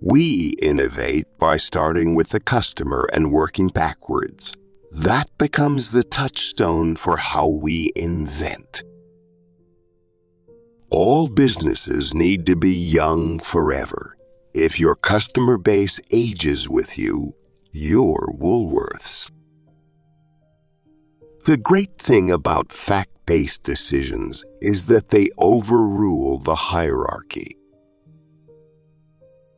We innovate by starting with the customer and working backwards. That becomes the touchstone for how we invent. All businesses need to be young forever. If your customer base ages with you, you're Woolworths. The great thing about fact-based decisions is that they overrule the hierarchy.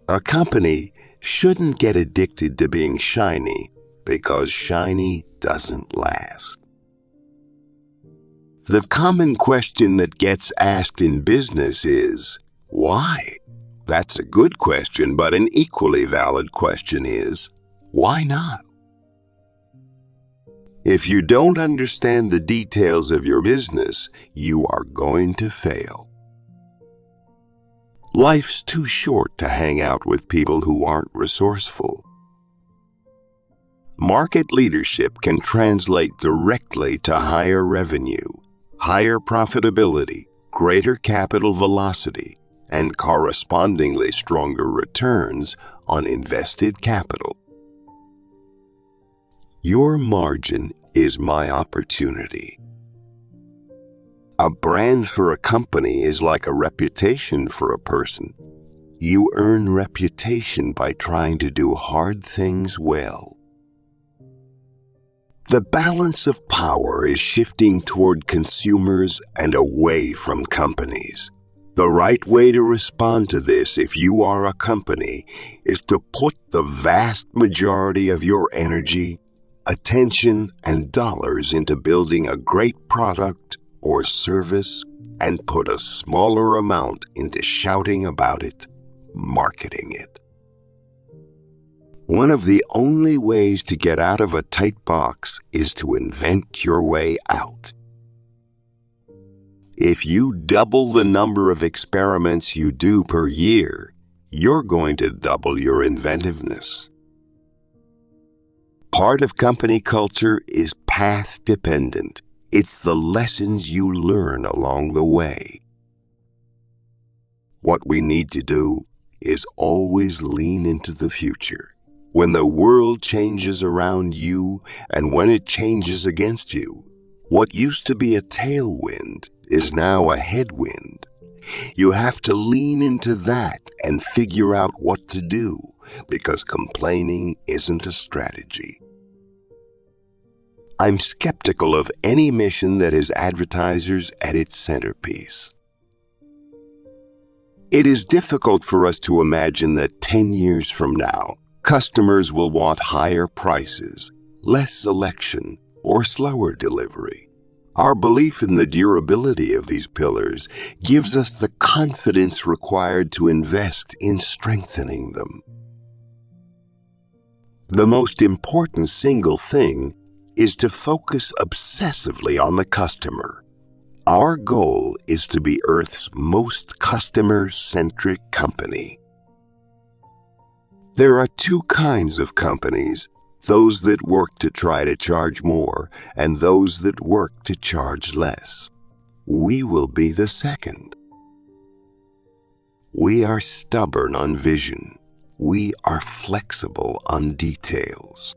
A company shouldn't get addicted to being shiny because shiny doesn't last. The common question that gets asked in business is, why? That's a good question, but an equally valid question is, why not? If you don't understand the details of your business, you are going to fail. Life's too short to hang out with people who aren't resourceful. Market leadership can translate directly to higher revenue, higher profitability, greater capital velocity, and correspondingly stronger returns on invested capital. Your margin is my opportunity. A brand for a company is like a reputation for a person. You earn reputation by trying to do hard things well. The balance of power is shifting toward consumers and away from companies. The right way to respond to this, if you are a company, is to put the vast majority of your energy, attention, and dollars into building a great product or service, and put a smaller amount into shouting about it, marketing it. One of the only ways to get out of a tight box is to invent your way out. If you double the number of experiments you do per year, you're going to double your inventiveness. Part of company culture is path-dependent. It's the lessons you learn along the way. What we need to do is always lean into the future. When the world changes around you and when it changes against you, what used to be a tailwind is now a headwind. You have to lean into that and figure out what to do, because complaining isn't a strategy. I'm skeptical of any mission that has advertisers at its centerpiece. It is difficult for us to imagine that 10 years from now, customers will want higher prices, less selection, or slower delivery. Our belief in the durability of these pillars gives us the confidence required to invest in strengthening them. The most important single thing is to focus obsessively on the customer. Our goal is to be Earth's most customer-centric company. There are two kinds of companies, those that work to try to charge more and those that work to charge less. We will be the second. We are stubborn on vision. We are flexible on details.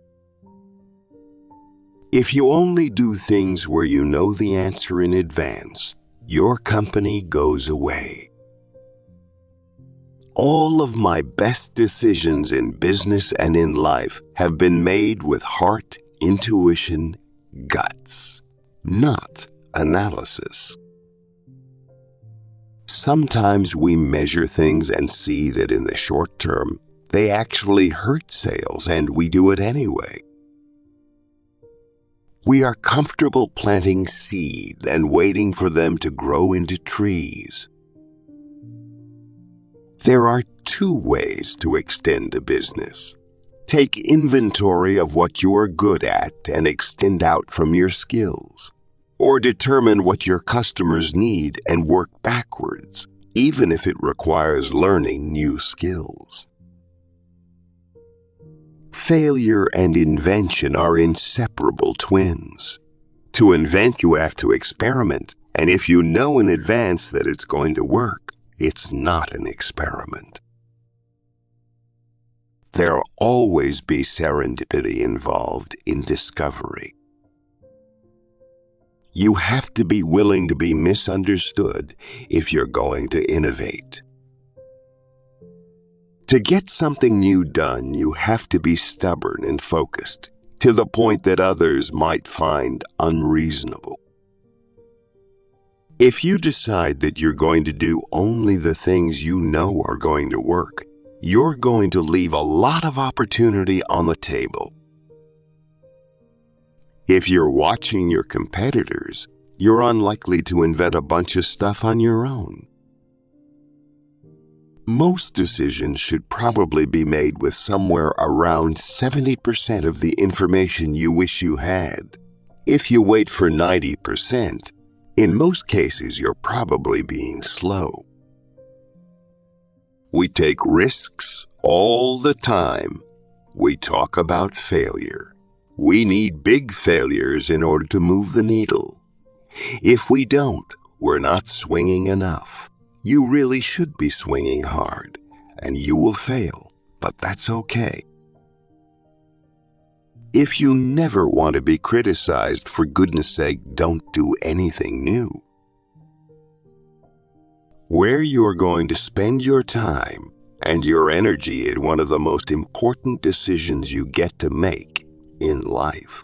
If you only do things where you know the answer in advance, your company goes away. All of my best decisions in business and in life have been made with heart, intuition, guts, not analysis. Sometimes we measure things and see that in the short term, they actually hurt sales, and we do it anyway. We are comfortable planting seeds and waiting for them to grow into trees. There are two ways to extend a business. Take inventory of what you're good at and extend out from your skills. Or determine what your customers need and work backwards, even if it requires learning new skills. Failure and invention are inseparable twins. To invent, you have to experiment, and if you know in advance that it's going to work, it's not an experiment. there'll always be serendipity involved in discovery. You have to be willing to be misunderstood if you're going to innovate. To get something new done, you have to be stubborn and focused, to the point that others might find unreasonable. If you decide that you're going to do only the things you know are going to work, you're going to leave a lot of opportunity on the table. If you're watching your competitors, you're unlikely to invent a bunch of stuff on your own. Most decisions should probably be made with somewhere around 70% of the information you wish you had. If you wait for 90%, in most cases you're probably being slow. We take risks all the time. We talk about failure. We need big failures in order to move the needle. If we don't, we're not swinging enough. You really should be swinging hard, and you will fail, but that's okay. If you never want to be criticized, for goodness sake, don't do anything new. Where you're going to spend your time and your energy is one of the most important decisions you get to make in life.